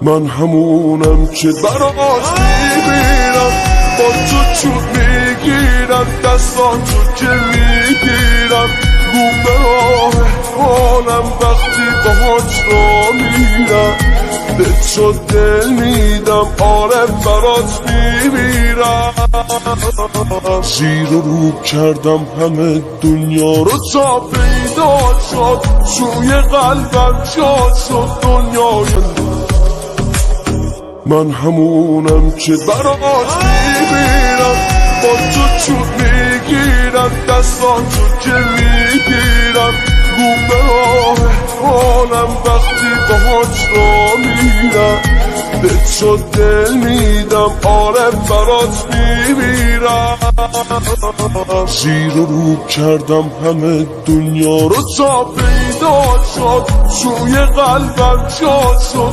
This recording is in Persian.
من همونم که براش میمیرم، با تو چون میگیرم دستاتو که میگیرم رو به راه حالم وقتی باهاش را میرم، به تو دل میدم آره برات میمیرم. زیر و رو کردم همه دنیا رو تا پیدا شد، توی قلبم جا شد دنیای من همونم که براش میمیرم، با تو چون میگیرم دستاتو که میگیرم رو به راه حالم وقتی باهاش را میرم، به تو دل میدم آره برات میمیرم. زیر و رو کردم همه دنیا رو تا پیدا شد، توی قلبم جا شد